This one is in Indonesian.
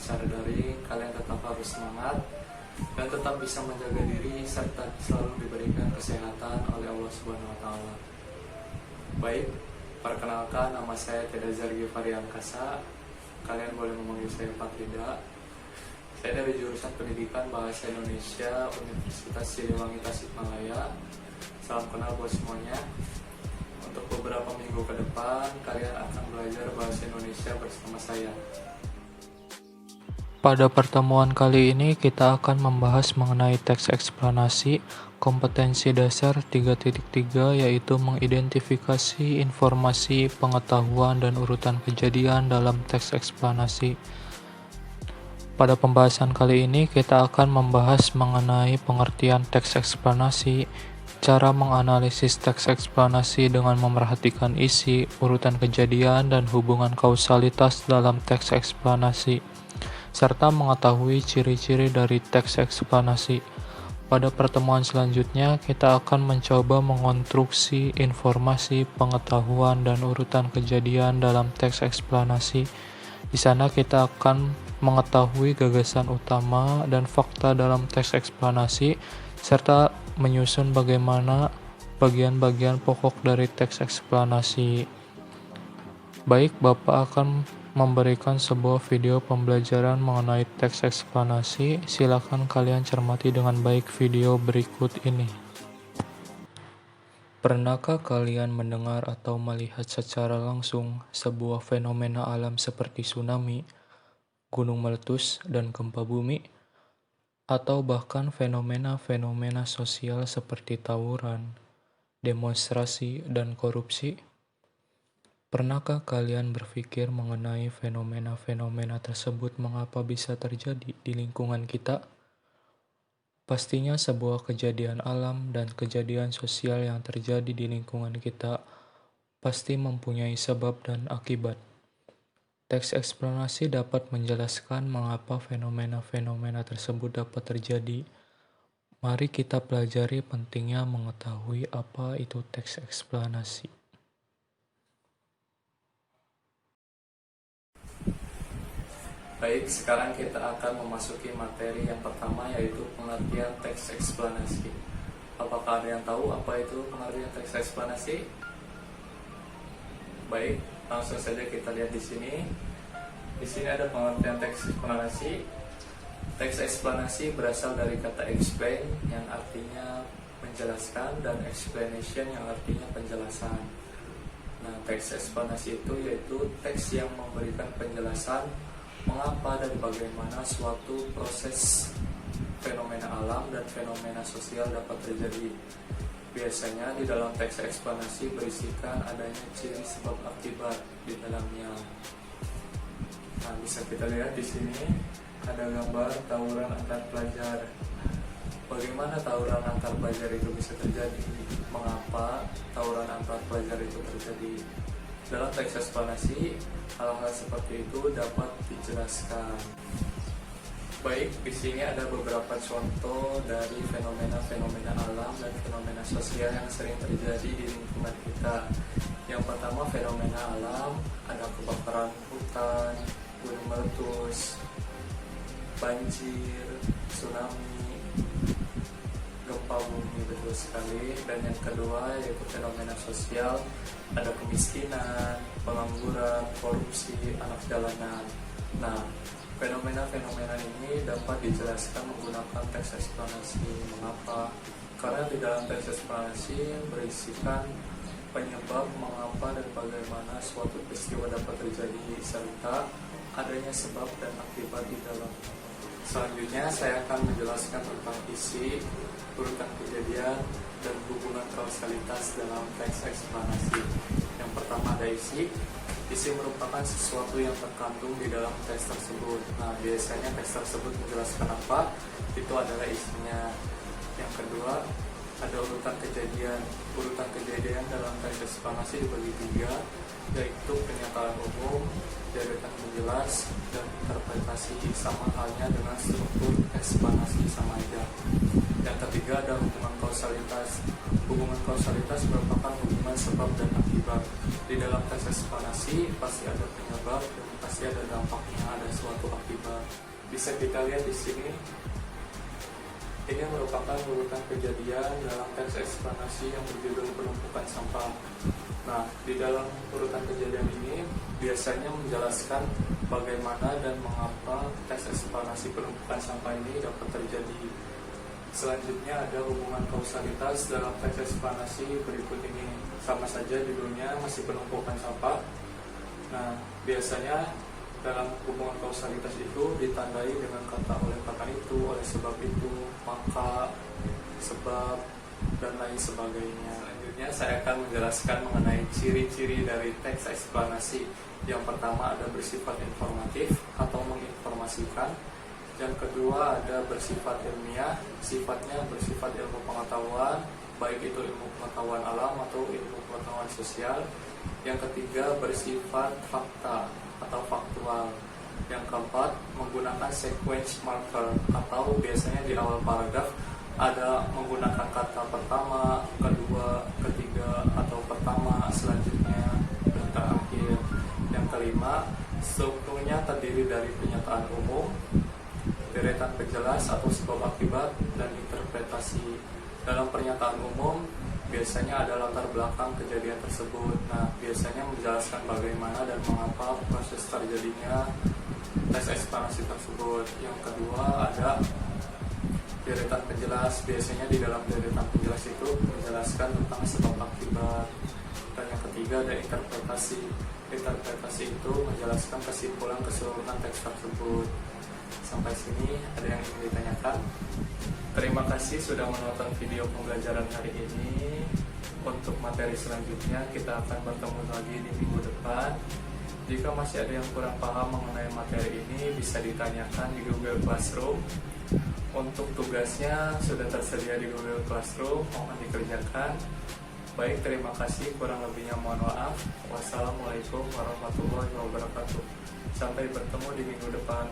secara daring, kalian tetap harus semangat dan tetap bisa menjaga diri serta selalu diberikan kesehatan oleh Allah Subhanahu wa taala. Baik, perkenalkan, nama saya Teda Zargi Variangkasa. Kalian boleh memanggil saya Patrida. Saya dari jurusan Pendidikan Bahasa Indonesia Universitas Siliwangi Tasikmalaya. Salam kenal buat semuanya. Untuk beberapa minggu ke depan, kalian akan belajar bahasa Indonesia bersama saya. Pada pertemuan kali ini kita akan membahas mengenai teks eksplanasi, kompetensi dasar 3.3 yaitu mengidentifikasi informasi, pengetahuan, dan urutan kejadian dalam teks eksplanasi. Pada pembahasan kali ini kita akan membahas mengenai pengertian teks eksplanasi, cara menganalisis teks eksplanasi dengan memerhatikan isi, urutan kejadian, dan hubungan kausalitas dalam teks eksplanasi, serta mengetahui ciri-ciri dari teks eksplanasi. Pada pertemuan selanjutnya, kita akan mencoba mengonstruksi informasi, pengetahuan, dan urutan kejadian dalam teks eksplanasi. Di sana kita akan mengetahui gagasan utama dan fakta dalam teks eksplanasi, serta menyusun bagaimana bagian-bagian pokok dari teks eksplanasi. Baik, Bapak akan memberikan sebuah video pembelajaran mengenai teks eksplanasi. Silakan kalian cermati dengan baik video berikut ini. Pernahkah kalian mendengar atau melihat secara langsung sebuah fenomena alam seperti tsunami, gunung meletus, dan gempa bumi? Atau bahkan fenomena-fenomena sosial seperti tawuran, demonstrasi, dan korupsi? Pernahkah kalian berpikir mengenai fenomena-fenomena tersebut mengapa bisa terjadi di lingkungan kita? Pastinya sebuah kejadian alam dan kejadian sosial yang terjadi di lingkungan kita pasti mempunyai sebab dan akibat. Teks eksplanasi dapat menjelaskan mengapa fenomena-fenomena tersebut dapat terjadi. Mari kita pelajari pentingnya mengetahui apa itu teks eksplanasi. Baik, sekarang kita akan memasuki materi yang pertama, yaitu pengertian teks eksplanasi. Apakah ada yang tahu apa itu pengertian teks eksplanasi? Baik, langsung saja kita lihat di sini. Di sini ada pengertian teks eksplanasi. Teks eksplanasi berasal dari kata explain yang artinya menjelaskan dan explanation yang artinya penjelasan. Nah, teks eksplanasi itu yaitu teks yang memberikan penjelasan mengapa dan bagaimana suatu proses fenomena alam dan fenomena sosial dapat terjadi. Biasanya di dalam teks eksplanasi berisikan adanya ciri sebab akibat di dalamnya. Nah, bisa kita lihat di sini ada gambar tawuran antar pelajar. Bagaimana tawuran antar pelajar itu bisa terjadi? Mengapa tawuran antar pelajar itu terjadi? Dalam teks eksplanasi, hal-hal seperti itu dapat dijelaskan. Baik, di sini ada beberapa contoh dari fenomena-fenomena alam dan fenomena sosial yang sering terjadi di lingkungan kita. Yang pertama, fenomena alam, ada kebakaran hutan, gunung meletus, banjir, tsunami, gempa bumi, betul sekali. Dan yang kedua yaitu fenomena sosial, ada kemiskinan, pengangguran, korupsi, anak jalanan. Nah, fenomena-fenomena ini dapat dijelaskan menggunakan teks eksplanasi. Mengapa? Karena di dalam teks eksplanasi berisikan penyebab mengapa dan bagaimana suatu peristiwa dapat terjadi, serta adanya sebab dan akibat di dalam. Selanjutnya saya akan menjelaskan tentang isi, urutan kejadian, dan hubungan kausalitas dalam teks eksplanasi. Yang pertama ada isi. Isi merupakan sesuatu yang terkandung di dalam teks tersebut. Nah, biasanya teks tersebut menjelaskan apa, itu adalah isinya. Yang kedua ada urutan kejadian. Urutan kejadian dalam teks eksplanasi dibagi tiga, yaitu pernyataan umum, deretan menjelas, dan interpretasi. Sama halnya dengan struktur eksplanasi, sama aja. Yang ketiga ada hubungan kausalitas. Hubungan kausalitas merupakan hubungan sebab dan akibat. Di dalam teks eksplanasi pasti ada penyebab dan pasti ada dampaknya, ada suatu akibat. Bisa kita lihat di sini. Ini merupakan urutan kejadian dalam teks eksplanasi yang berjudul penumpukan sampah. Nah, di dalam urutan kejadian ini biasanya menjelaskan bagaimana dan mengapa teks eksplanasi penumpukan sampah ini dapat terjadi. Selanjutnya ada hubungan kausalitas dalam teks eksplanasi berikut ini. Sama saja judulnya masih penumpukan sampah. Nah, biasanya dalam hubungan kausalitas itu ditandai dengan kata oleh karena itu, oleh sebab itu, maka, sebab, dan lain sebagainya. Selanjutnya saya akan menjelaskan mengenai ciri-ciri dari teks eksplanasi. Yang pertama ada bersifat informatif atau menginformasikan. Yang kedua ada bersifat ilmiah, sifatnya bersifat ilmu pengetahuan, baik itu ilmu pengetahuan alam atau ilmu pengetahuan sosial. Yang ketiga bersifat fakta atau faktual. Yang keempat menggunakan sequence marker atau biasanya di awal paragraf ada menggunakan kata pertama, kedua, ketiga, atau pertama, selanjutnya, dan terakhir. Yang kelima, strukturnya terdiri dari pernyataan umum, deretan penjelas atau sebab akibat, dan interpretasi. Dalam pernyataan umum biasanya ada latar belakang kejadian tersebut. Nah, biasanya menjelaskan bagaimana dan mengapa proses terjadinya teks eksplanasi tersebut. Yang kedua ada deretan penjelas. Biasanya di dalam deretan penjelas itu menjelaskan tentang sebab akibat. Dan yang ketiga ada interpretasi. Interpretasi itu menjelaskan kesimpulan keseluruhan teks tersebut. Sampai sini ada yang ingin ditanyakan? Terima kasih sudah menonton video pembelajaran hari ini. Untuk materi selanjutnya kita akan bertemu lagi di minggu depan. Jika masih ada yang kurang paham mengenai materi ini bisa ditanyakan di Google Classroom. Untuk tugasnya sudah tersedia di Google Classroom, mohon dikerjakan. Baik, terima kasih, kurang lebihnya mohon maaf. Wassalamualaikum warahmatullahi wabarakatuh. Sampai bertemu di minggu depan.